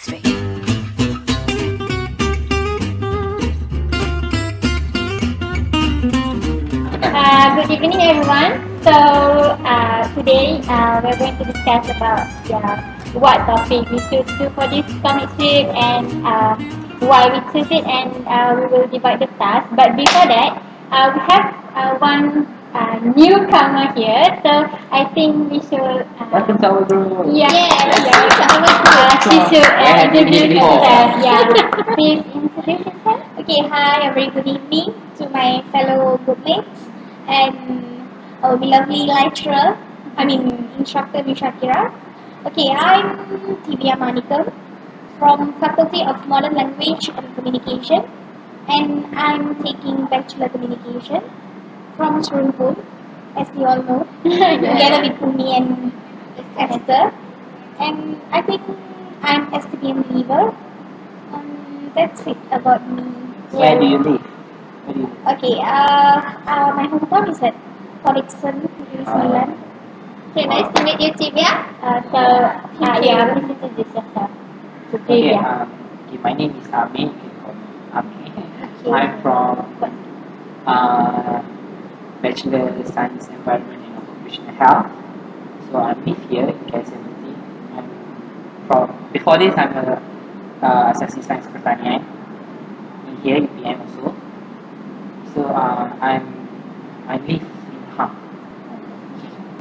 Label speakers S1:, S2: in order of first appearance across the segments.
S1: Good evening, everyone. So today we're going to discuss about what topic we should do for this comic strip and why we choose it, and we will divide the task. But before that, we have one newcomer here. So I think we should.
S2: Welcome to our group.
S1: Yeah, she should introduce herself. Yeah, please introduce yourself.
S3: Okay, hi, a very good evening to my fellow groupmates and our lovely lecturer, instructor Miss Shakira. Okay, I'm Tivia Manikam from Faculty of Modern Language and Communication, and I'm taking Bachelor Communication from Serunpun, as you all know, together with Umi and Esther. And I think I'm STDM leaver. That's it about me.
S2: Where do you live?
S3: Okay, my hometown is at Polixon, New Zealand.
S1: Okay, nice to meet you, Tivia. Please introduce yourself.
S2: Okay, my name is Ami. You can call me Ami.
S3: Okay.
S2: I'm from Bachelor of Science, Environment and Occupational Health. So I live here in KSMT. Before this, I'm a Asasi Science Pertanian in here in PM also. So I live in Hang.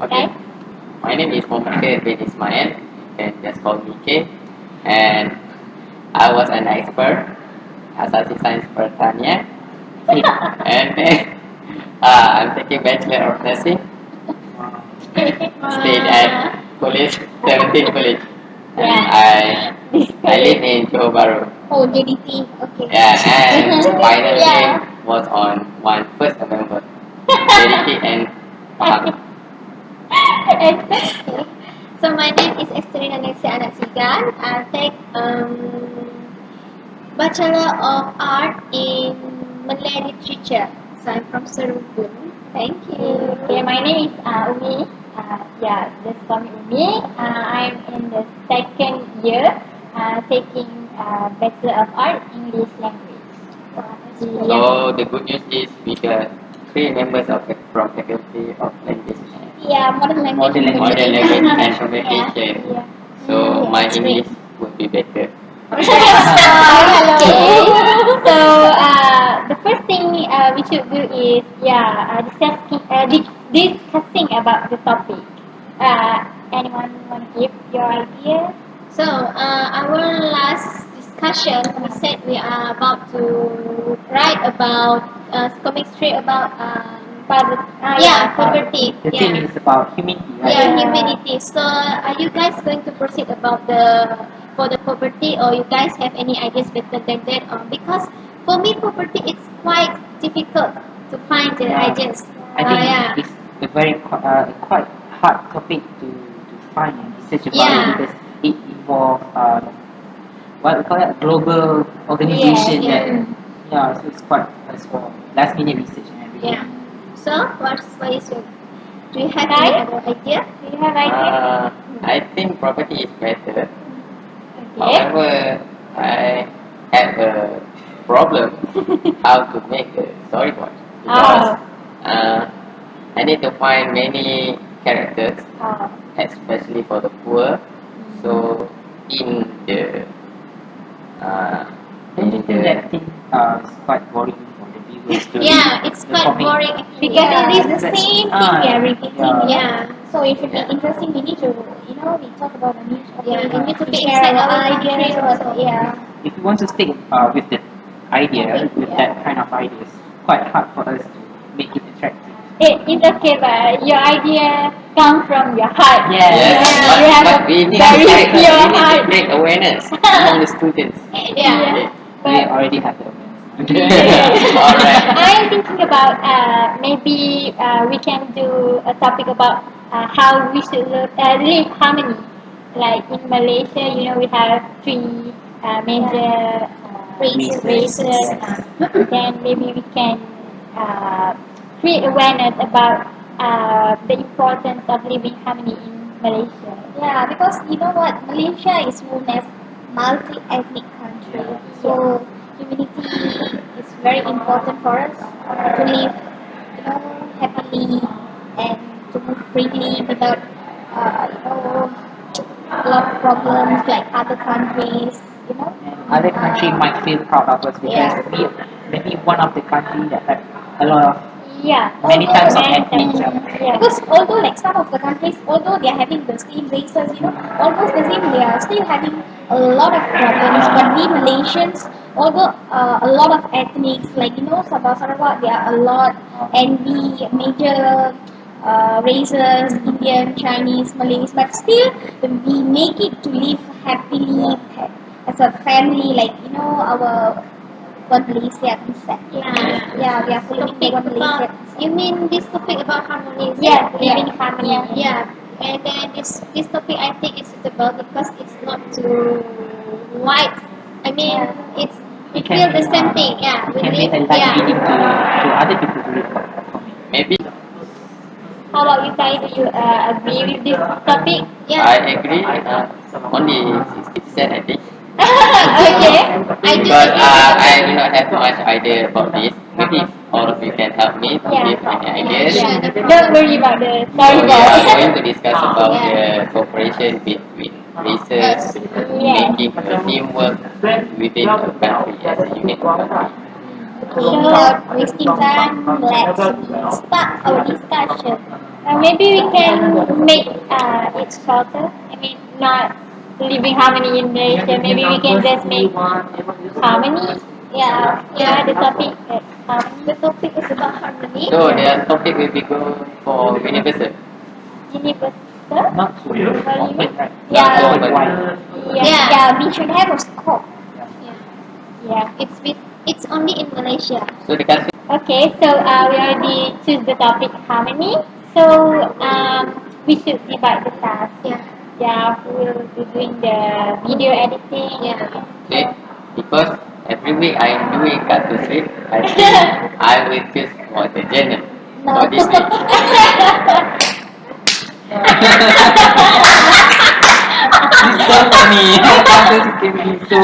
S4: Okay. My name is Muhammad bin Ismail, and just call me K. And I was an expert, Asasi Science Pertanian. And then I'm taking Bachelor of Nursing, stayed at College, 17 College. And I live in Johor Bahru.
S3: Oh, JDT. Okay.
S4: Yeah, and final game was on 1st November. JDT and Pahang.
S1: Okay. So my name is Esterina Nesia Anatsigan. I take Bachelor of Art in Malay Literature. So I'm from Serunpun. Thank you. Okay, my name is Umi. Just call me Umi. I'm in the second year taking Bachelor of Art English Language.
S4: So the good news is we got 3 members from Faculty of Language.
S3: Yeah, modern language.
S4: Modern language and communication.
S1: Yeah.
S4: So my
S3: that's
S4: English would be better.
S1: Hello. So the first thing we should do is discussing about the topic. Anyone want to give your idea?
S5: So, our last discussion, we said we are about to write about comic strip about poverty.
S2: The thing is about humanity, right?
S5: Yeah, humanity. So, are you guys going to proceed about for the poverty, or you guys have any ideas better than that? Because for me, poverty it's quite difficult to find the ideas.
S2: I think it's a very quite hard topic to find and research about it, because it involves what we call it, global organization. So it's quite for last minute research and everything.
S5: Yeah. So, what is your? Do you have any other idea?
S1: Do you have idea?
S4: I think property is better.
S1: Okay.
S4: However, I have a problem how to make a storyboard, because I need to find many characters, especially for the poor. So in the
S2: Don't you think that thing is quite boring for the viewers to
S5: Yeah, it's
S2: the
S5: quite
S2: comic?
S5: boring
S3: Because
S5: actually.
S3: it is the same thing we are repeating.
S5: Yeah.
S3: So it should be interesting. We need to, we talk about a new topic.
S5: Yeah, we need to be
S3: share
S5: inside
S3: our
S5: our
S3: ideas.
S5: country also.
S3: Yeah.
S2: If you want to stick with the idea, with that kind of ideas, quite hard for us to make it attractive.
S1: It's okay, but your idea comes from your heart.
S4: yes,
S1: You have
S4: but
S1: a
S4: we need
S1: very
S4: to
S1: pure heart.
S4: create awareness among the students.
S1: Yeah.
S2: We already have the awareness.
S4: Alright.
S1: I'm thinking about maybe we can do a topic about how we should live harmony. Like in Malaysia, we have 3 major races. Then maybe we can create awareness about the importance of living harmony in Malaysia.
S3: Yeah, because you know what, Malaysia is known as multi-ethnic country. So humility is very important for us to live, happily and to move freely without, a lot of problems like other countries.
S2: Other country might feel proud of us because
S3: Yeah.
S2: we maybe one of the country that have a lot of
S1: Yeah.
S2: many types of
S1: Many
S2: ethnics.
S1: times. Yeah.
S3: Because although like some of the countries, although they are having the same races, almost the same, they are still having a lot of problems. But we Malaysians, although a lot of ethnics, like Sabah Sarawak, there are a lot, and we major races, Indian, Chinese, Malays, but still we make it to live happily as a family, like our one Malaysia concept.
S5: Yeah.
S3: Yeah, we are following the
S5: Topic
S3: one Malaysia
S5: about,
S3: concept.
S5: you mean this topic about harmony? Is it?
S1: Yeah. Living in harmony.
S5: Yeah. And then this topic I think is suitable because it's not too wide. I mean, it's we
S2: It can
S5: feel
S2: be,
S5: the same thing. Yeah.
S2: It
S5: We
S2: can be
S5: live.
S2: a light
S5: Yeah.
S2: reading to other people to read about for me.
S4: Maybe
S1: How about you guys? Do you agree with this topic?
S5: Yeah.
S4: I agree. Only 60%, I think.
S1: Okay.
S5: I do
S4: Because
S5: agree.
S4: I do not have much idea about this. Maybe all of you can help me to
S1: Yeah.
S4: give any ideas.
S5: Yeah.
S1: Yeah.
S5: No problem.
S1: Don't worry about the
S4: So we are
S1: storyboard.
S4: going to discuss about
S5: Yeah.
S4: the cooperation between races,
S1: Yeah.
S4: making a teamwork within a country as a unit country.
S3: Okay, without wasting time, let's start our discussion.
S1: Maybe we can make it shorter. I mean, not living harmony in Malaysia. Maybe we can just make harmony.
S3: Yeah,
S1: Yeah, the topic is harmony.
S3: the topic is about harmony.
S4: So the topic will be go for universal.
S1: Universal.
S2: Not so open, right?
S1: Yeah.
S2: Open wide.
S1: Yeah.
S3: Yeah, we should have a scope.
S1: Yeah.
S5: It's only in Malaysia.
S4: So the country
S1: Okay, so we already choose the topic harmony. So we should divide the task.
S5: Yeah.
S1: Yeah, who will be doing the video editing?
S5: Yeah.
S4: see, because every week I am doing cartoon strip, I think I will choose for the journal for this week.
S2: It's so funny. Cartoons can be so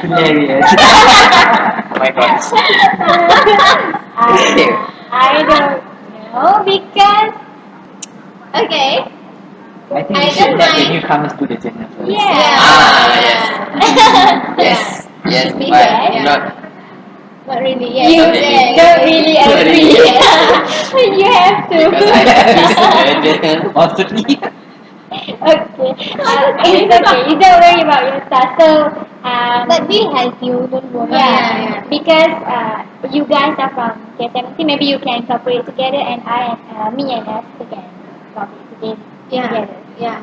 S2: hilarious.
S4: Oh my gosh.
S1: I don't know because
S5: Okay.
S2: I think
S5: I
S2: we should
S5: don't
S2: let the
S5: mind.
S2: newcomers do the journal first.
S1: yeah.
S4: Ah, yes. Yes, yes,
S5: Should be
S4: but
S5: there, yeah.
S4: not
S5: Not really.
S1: You
S5: Yes.
S1: don't really
S4: Not
S1: agree.
S4: really.
S1: You have to.
S4: Because I have choose the journal.
S2: Possibly.
S1: Okay. It's okay. You don't worry about your stuff. So,
S3: But we'll help you, don't worry.
S1: yeah, because you guys are from KSMC, maybe you can cooperate together, and me and Esther can cooperate
S5: Yeah.
S1: together.
S5: Yeah.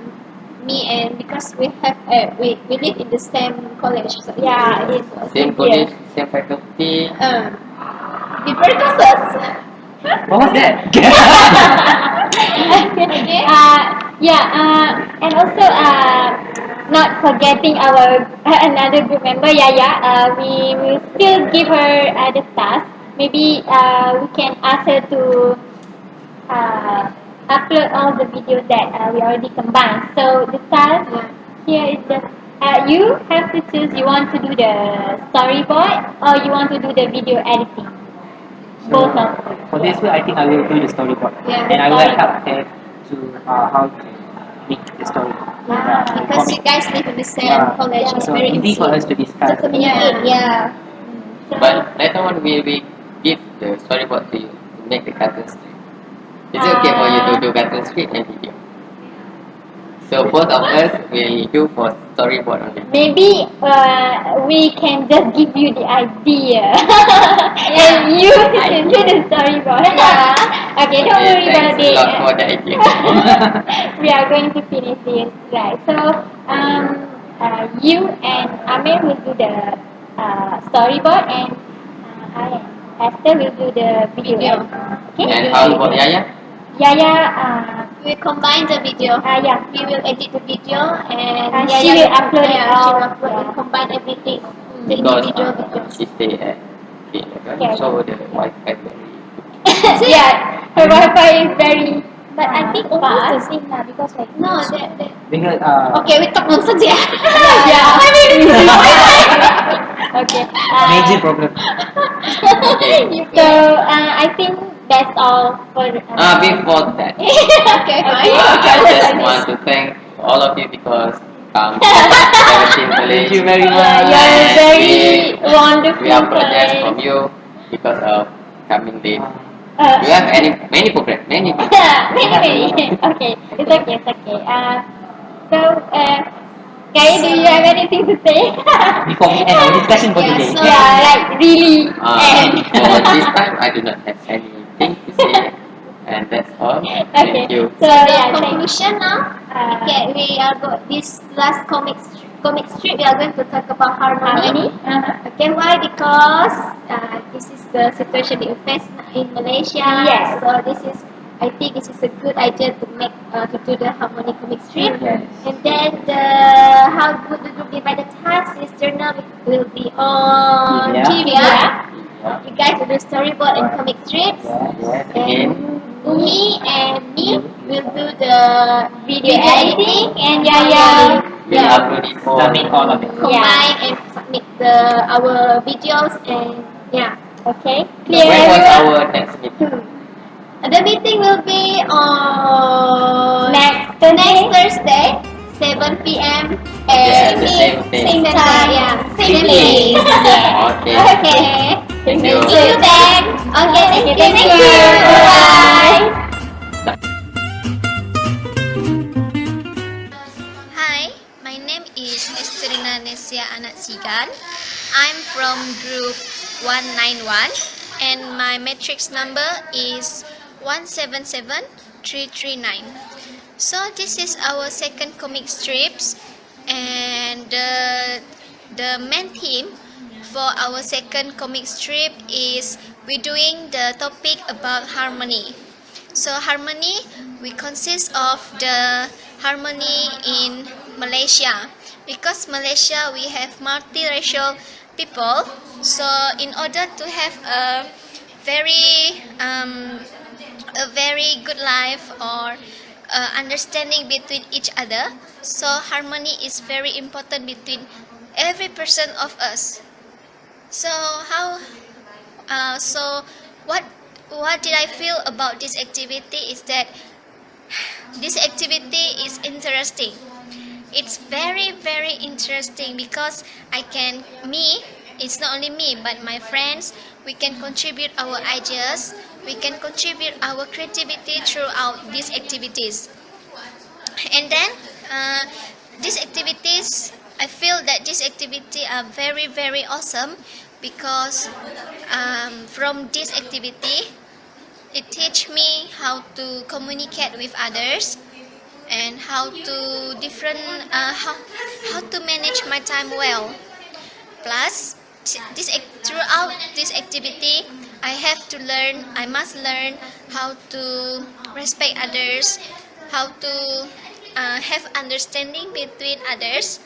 S5: Me and because we have we live in the same college. So
S1: Yeah, it's
S4: Same
S1: easier.
S4: college, same faculty.
S5: different classes.
S2: What was that?
S1: Okay. Yeah. And also not forgetting our another group member Yaya. We will still give her the task. Maybe we can ask her to upload all the videos that we already combined. So the task here is just you have to choose. You want to do the storyboard or you want to do the video editing. Both of them.
S2: For this week, I think I will do the storyboard.
S5: Yeah.
S2: And I will
S1: Storyboard.
S2: help her to how to make the story.
S5: Because you guys live in the same
S2: Yeah.
S5: college, it's
S2: So
S5: very
S2: easy for us to
S3: To
S2: discuss.
S3: communicate, yeah.
S1: So,
S4: But later on we will give the storyboard to you to make the cartoon strip. Is it okay for you to do cartoon strip and video? So both of us will do for storyboard only.
S1: maybe we can just give you the idea and you should do the storyboard.
S5: Yeah.
S1: Okay, don't worry about
S4: Thanks a
S1: it.
S4: lot for the idea.
S1: We are going to finish this, right? So you and Amir will do the storyboard, and I and Esther will do the video.
S5: Video.
S1: Okay.
S4: And how about Yaya?
S1: Yaya,
S5: We combine the video.
S1: yeah.
S5: We will edit the video and
S1: She will upload it
S5: yeah, she
S1: all.
S5: will upload
S1: Yeah.
S5: and combine everything. The
S4: Because
S5: individual videos.
S4: she stay at K11,
S1: Okay.
S4: so the Wi-Fi very
S1: Yeah, her Wi-Fi is very But I think
S3: almost the
S1: fast.
S3: same lah, because like
S5: No, that.
S2: Because
S5: Okay, we talk nonsense yeah.
S1: Yeah.
S5: I mean,
S1: Okay.
S2: major problem.
S1: So I think that's all for.
S4: Before that,
S5: okay, fine.
S4: I just want to thank all of you because come to 17
S2: Thank you
S4: Village.
S2: very much.
S1: Yeah, you're
S4: And
S1: very
S4: we
S1: wonderful.
S4: apologize
S1: Colin.
S4: from you because of coming late.
S1: Uh,
S4: You have many programs, many programs.
S1: many. Okay, it's okay, it's okay. So, guys, do you have anything to say?
S2: Before we end our discussion for
S5: Yeah,
S2: today.
S5: so-
S1: Yeah, like really.
S4: For this time, I do not have anything to say, and that's all.
S1: Okay.
S4: Thank you.
S1: So
S5: So the
S1: yeah, thank.
S5: conclusion now. Okay, we are this last comic strip. We are going to talk about harmony.
S1: Uh-huh.
S5: Okay, why? Because this is the situation we face in Malaysia.
S1: Yes.
S5: So I think this is a good idea to make to do the harmony comic strip.
S2: Yes.
S5: And then how would the group divide the task? This journal will be on
S2: Yeah.
S5: Trivia.
S2: Yeah.
S5: You guys will do storyboard and comic strips.
S2: Yes.
S4: Again.
S5: And Umi and me will do the
S1: Video editing and Yaya.
S4: We upload it all.
S2: Submit all of it.
S5: Combine and submit our videos and yeah.
S1: Okay.
S4: When
S1: Clear
S4: was
S1: everyone?
S4: our next meeting?
S5: The meeting will be on
S1: Next
S5: next
S1: Thursday.
S5: Thursday, 7 p.m.
S4: Yes,
S5: and
S4: the same thing.
S5: same time, yeah, same
S1: place.
S5: place.
S4: Okay.
S5: Okay.
S4: Thank you.
S5: See you then. Okay, thank you.
S1: Thank you. Bye.
S6: Hi, my name is Esterina Nesia Anak Sigan. I'm from group 191 and my matrix number is 177339. So this is our second comic strips and the main theme for our second comic strip is we're doing the topic about harmony. So harmony, we consist of the harmony in Malaysia. Because Malaysia we have multiracial people, so in order to have a very good life or understanding between each other, so harmony is very important between every person of us. So what did I feel about this activity is that this activity is interesting. It's very interesting because it's not only me but my friends, we can contribute our ideas, we can contribute our creativity throughout these activities. And then these activities, I feel that these activities are very awesome because from this activity it teach me how to communicate with others and how to how to manage my time well. Plus throughout this activity I must learn how to respect others, how to have understanding between others,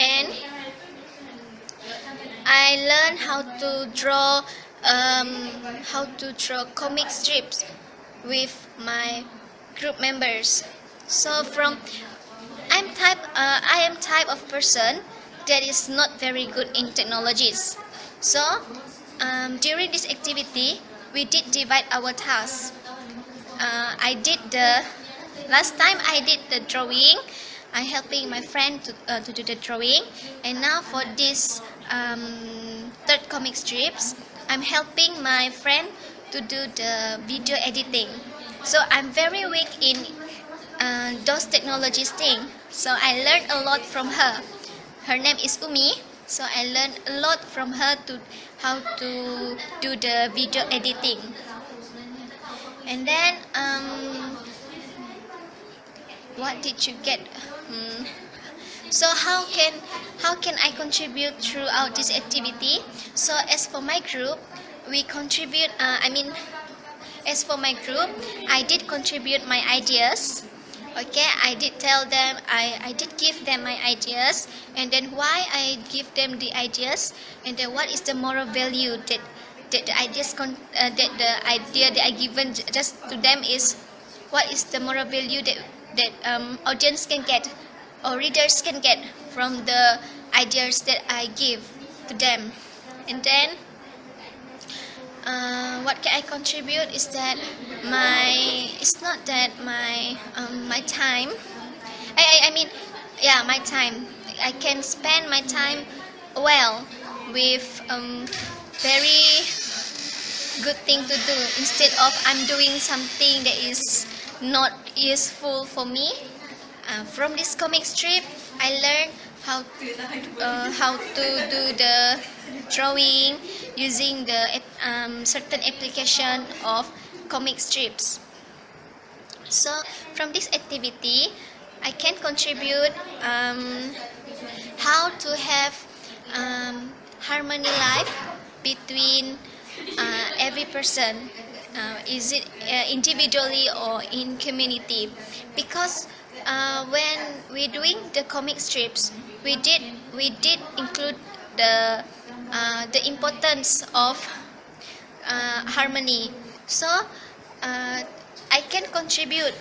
S6: and I learned how to draw comic strips with my group members. So I am type of person that is not very good in technologies. So during this activity we did divide our tasks. Last time I did the drawing. I helping my friend to do the drawing, and now for this third comic strips, I'm helping my friend to do the video editing. So I'm very weak in those technologies thing. So I learned a lot from her. Her name is Umi. So I learned a lot from her to how to do the video editing. And then what did you get? So how can I contribute throughout this activity? So as for my group, we contribute. As for my group, I did contribute my ideas. Okay, I did tell them, I did give them my ideas, and then why I give them the ideas, and then what is the moral value that the idea that I given just to them is what is the moral value that audience can get or readers can get from the ideas that I give to them. And then what can I contribute is that it's not that my time I mean yeah, my time, I can spend my time well with very good thing to do instead of I'm doing something that is not useful for me. From this comic strip, I learned how to do the drawing using the certain application of comic strips. So from this activity, I can contribute how to have harmony life between every person, is it individually or in community, because when we doing the comic strips, we did include the importance of harmony. So uh, I can contribute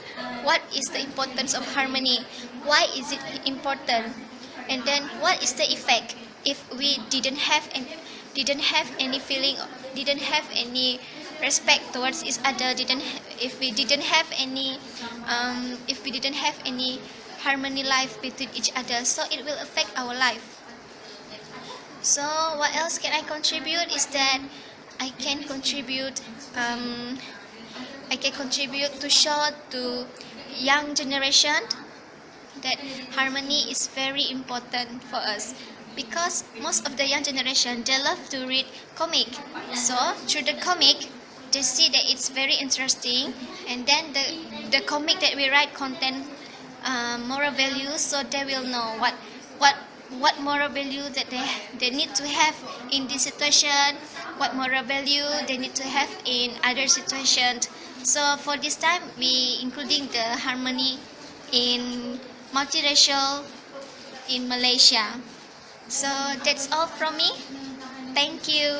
S6: what is the importance of harmony, why is it important, and then what is the effect if we didn't have any feeling, didn't have any respect towards each other, if we didn't have any harmony life between each other, so it will affect our life. So what else can I contribute is that I can contribute um, I can contribute to show to young generation that harmony is very important for us, because most of the young generation, they love to read comic. So through the comic, they see that it's very interesting, and then the comic that we write content moral values, so they will know what what moral value that they need to have in this situation, what moral value they need to have in other situations. So for this time, we including the harmony in multiracial in Malaysia. So that's all from me. Thank you.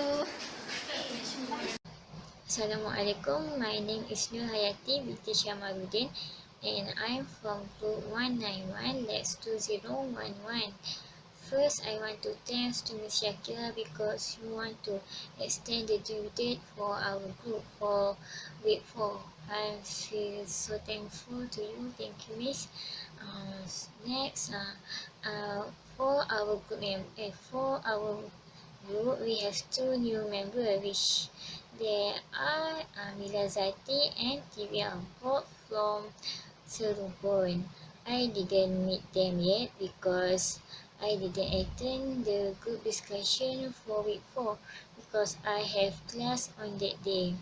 S7: Assalamualaikum, my name is Nur Hayati binti Syamaruddin and I'm from Group 191, LAX 2011. First, I want to thank to Ms. Shakira because you want to extend the due date for our group for week 4. I feel so thankful to you. Thank you, Miss. Next, for our group, we have 2 new members, which they are Mila Zati and Tivia Hope from Serubon. I didn't meet them yet because I didn't attend the group discussion for week 4 because I have class on that day.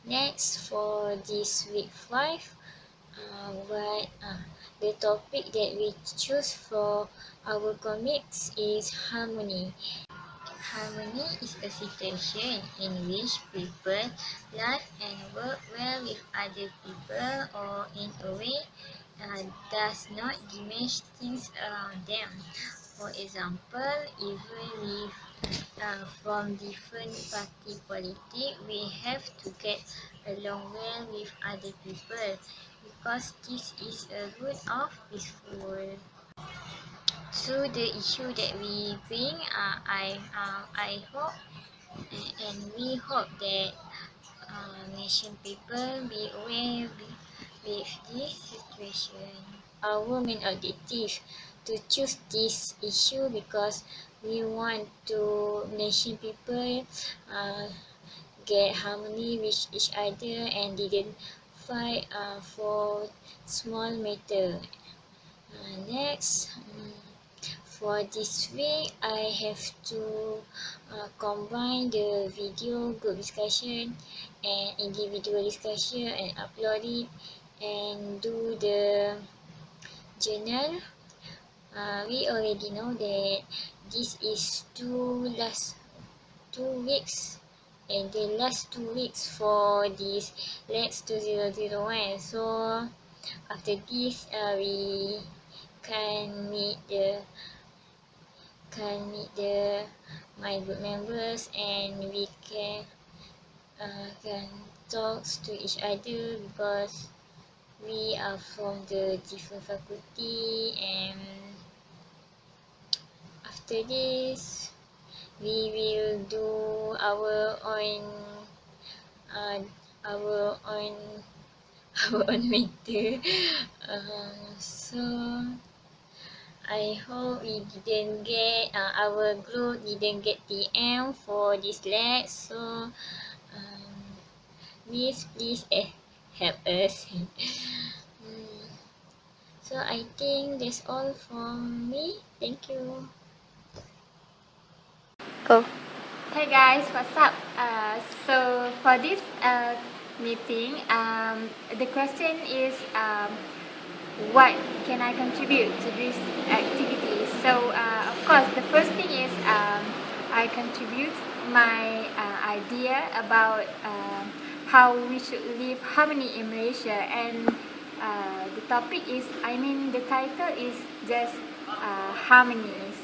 S7: Next, for this week 5, the topic that we choose for our comics is harmony. Harmony is a situation in which people live and work well with other people or in a way does not diminish things around them. For example, even if from different party politics, we have to get along well with other people because this is a root of peaceful. So the issue that we bring, I hope and we hope that nation people be aware with this situation. Our main objective to choose this issue because we want to nation people get harmony with each other and didn't fight for small matter. Next, for this week, I have to combine the video group discussion and individual discussion and upload it and do the journal. We already know that this is last 2 weeks and the last 2 weeks for this LAX 2001. So after this, we can meet my group members and we can talk to each other because we are from the different faculty, and after this we will do uh, our own our own matter. So I hope we didn't get our group didn't get TM for this LAX. So please help us. So I think that's all from me. Thank you.
S6: Go.
S1: Hey guys, what's up? So for this meeting, the question is what can I contribute to this activity? So of course, the first thing is I contribute my idea about how we should live harmony in Malaysia, and the topic is, the title is just harmonies.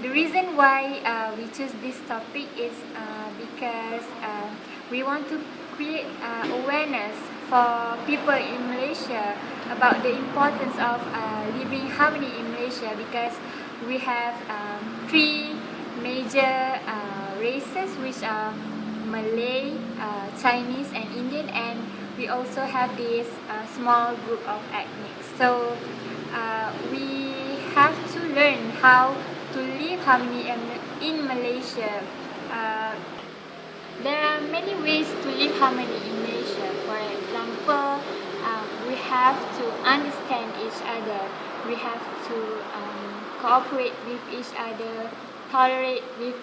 S1: The reason why we choose this topic is because we want to create awareness for people in Malaysia about the importance of living harmony in Malaysia, because we have three major races, which are Malay, Chinese and Indian, and we also have this small group of ethnics. So we have to learn how to live harmony in Malaysia. There are many ways to live harmony in Malaysia. For example, we have to understand each other. We have to cooperate with each other, tolerate with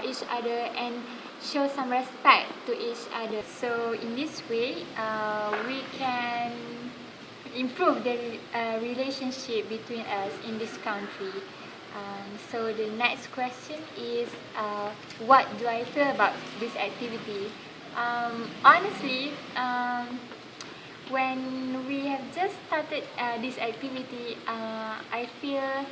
S1: each other, and show some respect to each other. So in this way, we can improve the relationship between us in this country. So the next question is, what do I feel about this activity? Honestly, when we have just started this activity, I feel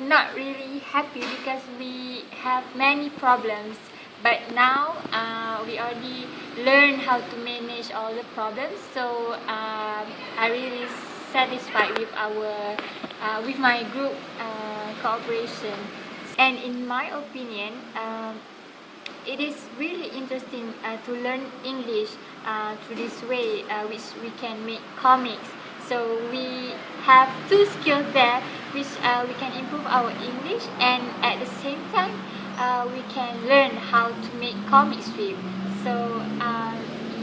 S1: not really happy because we have many problems. But now we already learn how to manage all the problems. So I really satisfied with with my group cooperation. And in my opinion, it is really interesting to learn English through this way, which we can make comics. So we have two skills there, which we can improve our English, and at the same time we can learn how to make comic strip. So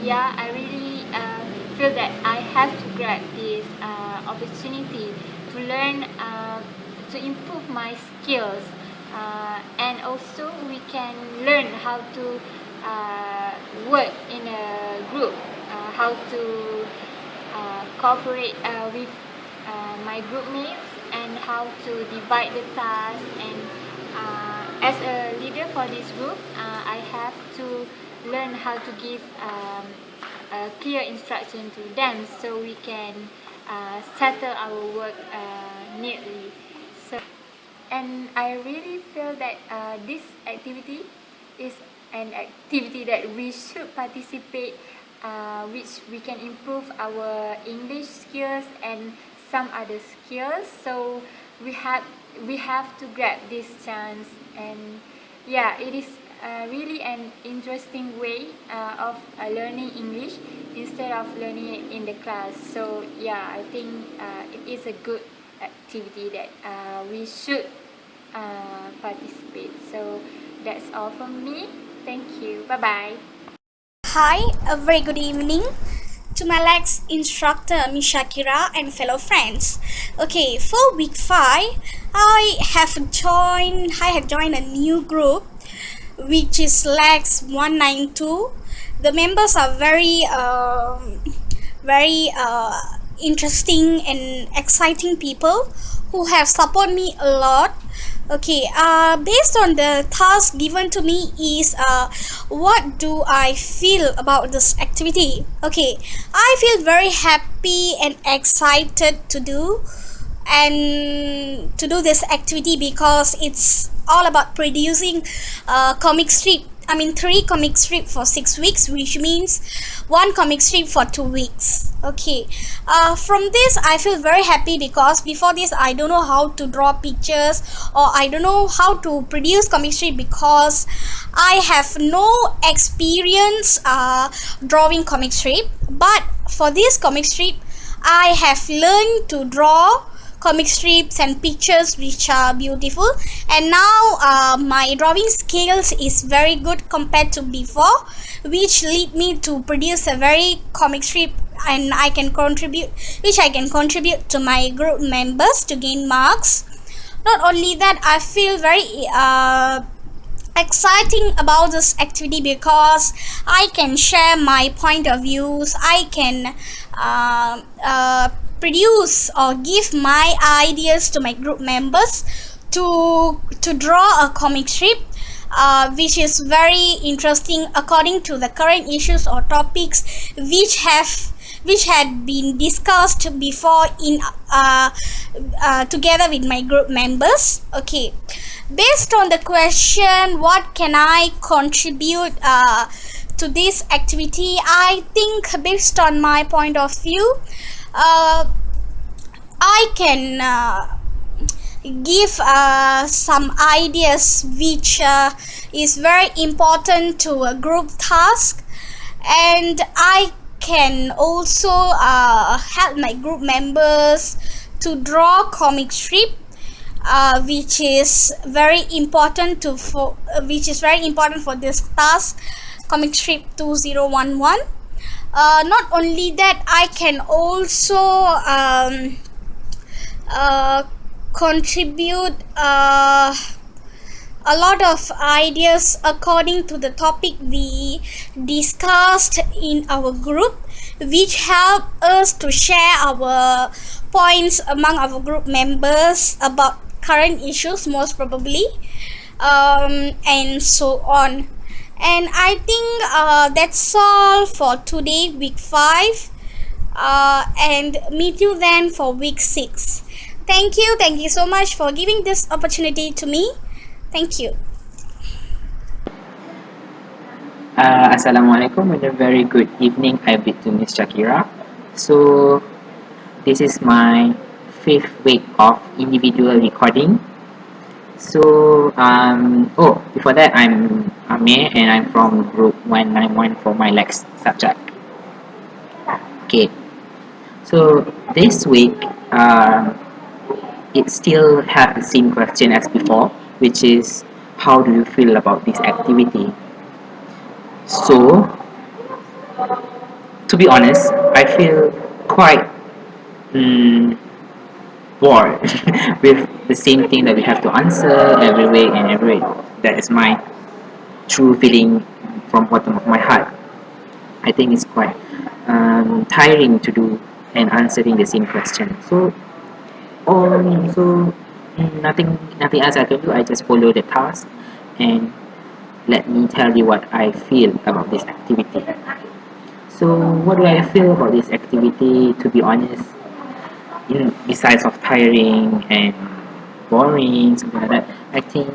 S1: yeah, I really feel that I have to grab this opportunity to learn, to improve my skills, and also we can learn how to work in a group, how to cooperate with my group mates, and how to divide the task. And as a leader for this group, I have to learn how to give a clear instruction to them, so we can settle our work neatly. So, and I really feel that this activity is an activity that we should participate, which we can improve our English skills and some other skills. So we have to grab this chance. And yeah, it is really an interesting way of learning English instead of learning it in the class. So yeah, I think it is a good activity that we should participate. So that's all from me. Thank you. Bye bye.
S3: Hi, a very good evening to my LAX instructor, Miss Shakira, and fellow friends. Okay, for week 5, I have joined a new group, which is LAX 192. The members are very interesting and exciting people who have supported me a lot. Okay, based on the task given to me is what do I feel about this activity? Okay, I feel very happy and excited to do this activity, because it's all about producing comic strip 3 comic strip for 6 weeks, which means 1 comic strip for 2 weeks. Okay, from this I feel very happy because before this I don't know how to draw pictures, or I don't know how to produce comic strip because I have no experience drawing comic strip. But for this comic strip I have learned to draw comic strips and pictures which are beautiful, and now my drawing skills is very good compared to before, which lead me to produce a very comic strip, and I can contribute to my group members to gain marks. Not only that, I feel very exciting about this activity because I can share my point of views. I can produce or give my ideas to my group members to draw a comic strip, which is very interesting according to the current issues or topics which had been discussed before in together with my group members. Okay, based on the question, what can I contribute to this activity? I think based on my point of view, I can give some ideas which is very important to a group task, and I can also help my group members to draw comic strip, which is very important for this task, comic strip 2011. Not only that, I can also contribute a lot of ideas according to the topic we discussed in our group, which help us to share our points among our group members about current issues, most probably, and so on. And I think that's all for today, week 5, and meet you then for week 6. Thank you so much for giving this opportunity to me. Thank you.
S2: Assalamualaikum and a very good evening. I bid to Miss Shakira. So this is my 5th week of individual recording. So before that, I'm Amir and I'm from group 191 for my LAX subject. Okay, so this week it still have the same question as before, which is how do you feel about this activity? So to be honest, I feel quite bored with the same thing that we have to answer every week and every week. That is my true feeling from bottom of my heart. I think it's quite tiring to do and answering the same question. So nothing else I can do. I just follow the task, and let me tell you what I feel about this activity. So what do I feel about this activity? To be honest, besides of tiring and boring, something like that, I think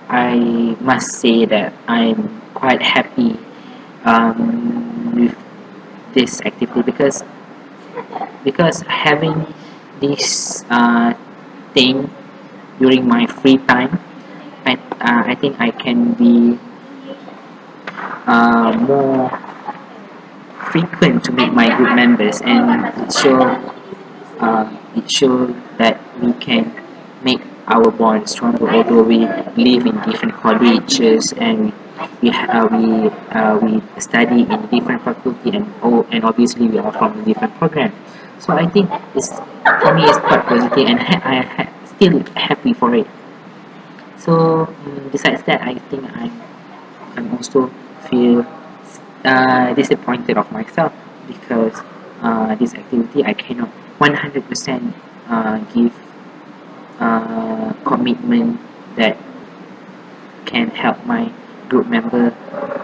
S2: I must say that I'm quite happy with this activity because having this thing during my free time, I think I can be more frequent to meet my group members, and it show that we can make our bond stronger, although we live in different colleges and we study in different faculty, and obviously we are from a different program. So I think for me it's quite positive, and I still happy for it. So besides that, I think I'm also feel disappointed of myself because this activity I cannot 100% give commitment that can help my group member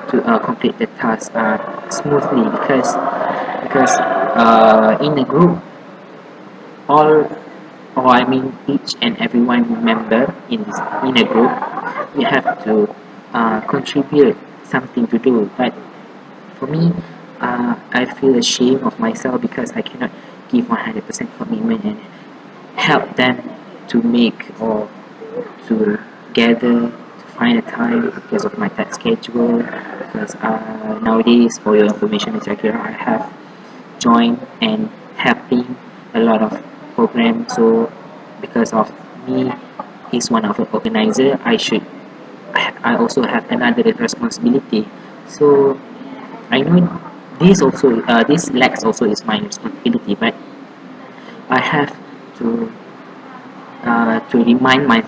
S2: to complete the task smoothly because in a group each and every one member in a group, we have to contribute something to do. But for me, I feel ashamed of myself because I cannot give 100% commitment and help them to make or to gather to find a time because of my tight schedule. Because nowadays, for your information, etc., I have joined and helping a lot of programs. So because of me, is one of the organizer, I also have another responsibility. So I know this LAX also is my responsibility, but I have to remind my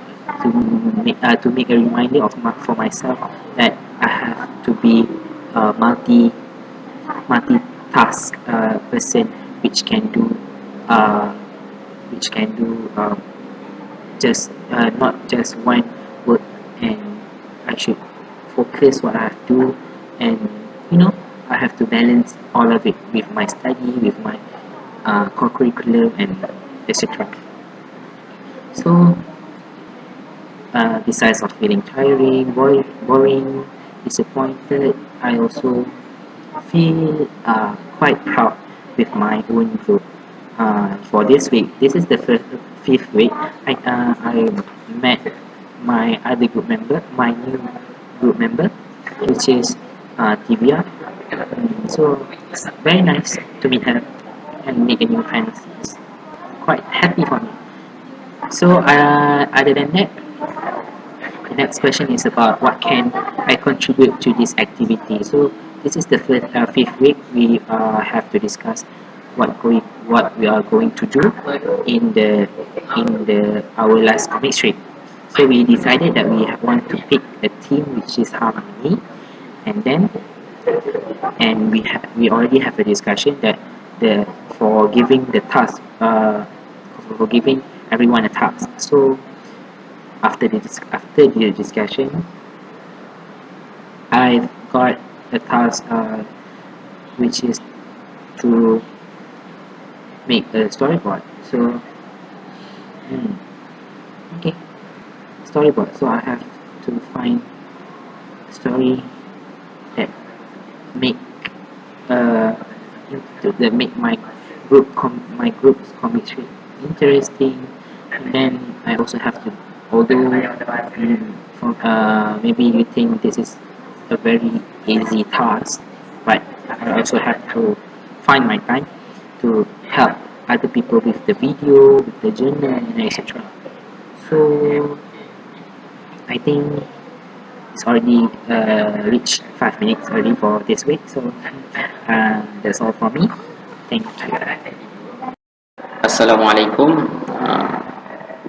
S2: to make a reminder for myself that I have to be a multitask person which can do uh, which can do just not just one work, and I should focus what I have to do, and you know I have to balance all of it with my study, with my co-curriculum, and etc. So besides of feeling tiring, boring, disappointed, I also feel quite proud with my own group. For this week, this is the fifth week. I met my other group member, my new group member, which is Tivia. So it's very nice to meet her and make a new friends. It's quite happy for me. So other than that, the next question is about what can I contribute to this activity. So this is the fifth week. We have to discuss what we are going to do in the our last comic strip. So we decided that we want to pick a theme which is harmony, and then we already have a discussion that the for giving the task for giving everyone a task. So after the discussion, I've got a task which is to make a storyboard. So okay, storyboard. So I have to find a story that make uh that make my group's comic strip interesting. And then I also have to, although maybe you think this is a very easy task, but I also have to find my time to help other people with the video, with the journal, and etc. So I think it's already reached 5 minutes already for this week. So that's all for me. Thank you.
S4: Assalamualaikum.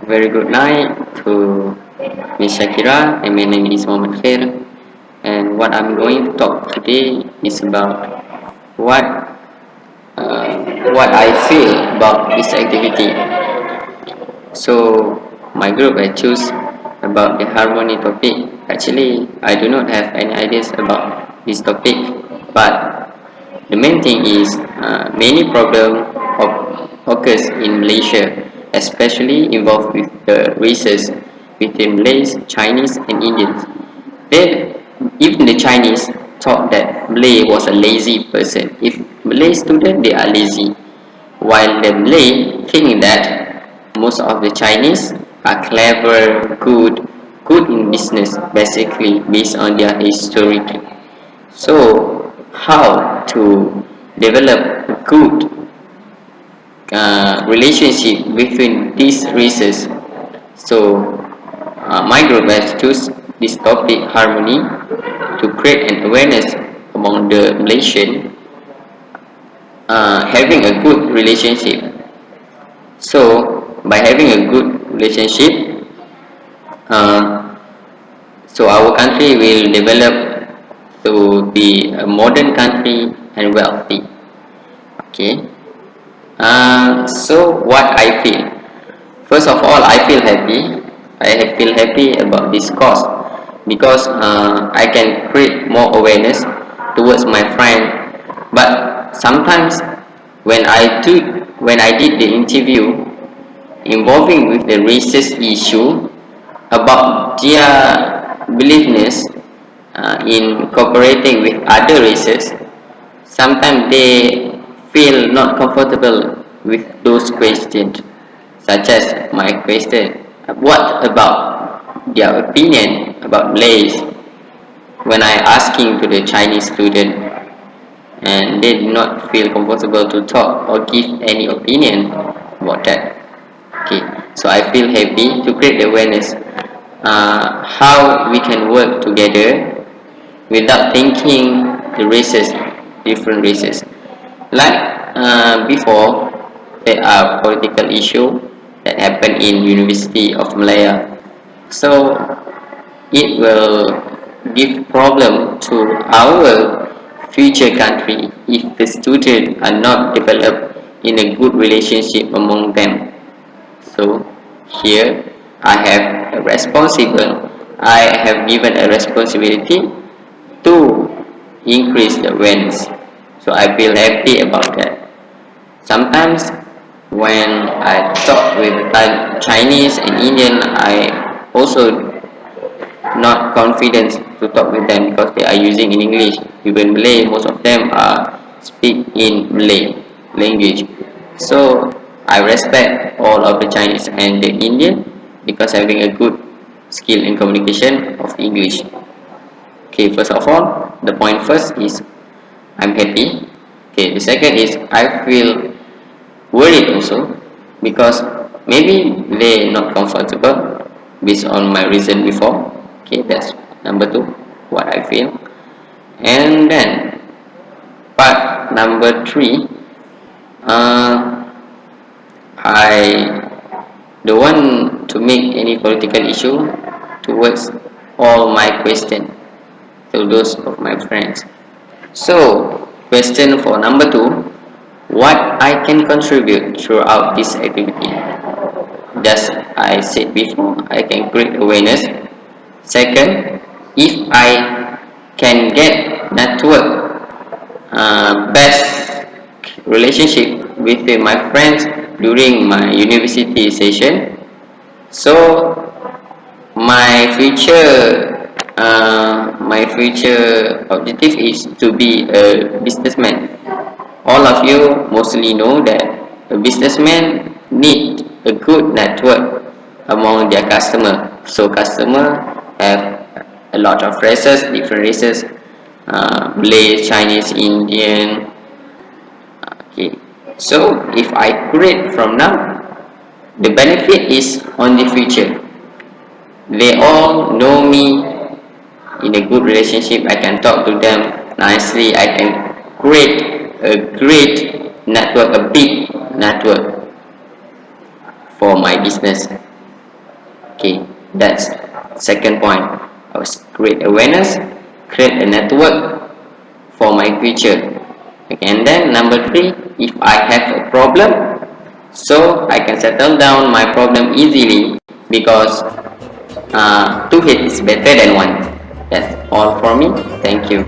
S4: Very good night to Miss Shakira, and my name is Muhammad Khair. And what I'm going to talk today is about what what I feel about this activity. So my group I choose about the harmony topic. Actually, I do not have any ideas about this topic, but the main thing is many problem occurs in Malaysia, especially involved with the races between Malays, Chinese, and Indians. Then, even the Chinese thought that Malay was a lazy person. If Malay student, they are lazy, while the Malay think that most of the Chinese are clever, good in business, basically based on their history. So, how to develop a good relationship between these races? So, my group has choose this topic harmony to create an awareness among the Malaysian having a good relationship. So, by having a good relationship, uh, so our country will develop to be a modern country and wealthy. Okay. So what I feel? First of all, I feel happy. I feel happy about this cause because I can create more awareness towards my friend. But sometimes when I did the interview involving with the racist issue about their beliefness, in cooperating with other races, sometimes they feel not comfortable with those questions, such as my question, what about their opinion about Malays, when I asking to the Chinese student, and they do not feel comfortable to talk or give any opinion about that. Okay, so I feel happy to create awareness how we can work together without thinking the races, different races. Like before, there are political issue that happen in University of Malaya. So it will give problem to our future country if the students are not developed in a good relationship among them. So here I have a responsible, I have given a responsibility to increase the awareness. So I feel happy about that. Sometimes when I talk with Chinese and Indian, I also not confident to talk with them because they are using in English. Even Malay, most of them are speak in Malay language. So I respect all of the Chinese and the Indian because having a good skill in communication of English. Okay, first of all, the point first is I'm happy. Okay, the second is I feel worried also because maybe they not comfortable based on my reason before. Okay, that's number two, what I feel. And then part number three, uh, I don't want to make any political issue towards all my question to those of my friends. So question for number two, what I can contribute throughout this activity. Just I said before, I can create awareness. Second, if I can get network, best relationship with my friends during my university session, so my future objective is to be a businessman. All of you mostly know that a businessman need a good network among their customer. So customer have a lot of races, different races, Malay, Chinese, Indian. Okay. So if I create from now, the benefit is on the future. They all know me in a good relationship. I can talk to them nicely. I can create a great network, a big network for my business. Okay, that's second point. I was create awareness, create a network for my future. Okay, and then number three, if I have a problem, so I can settle down my problem easily because two hits is better than one. That's all for me. Thank you.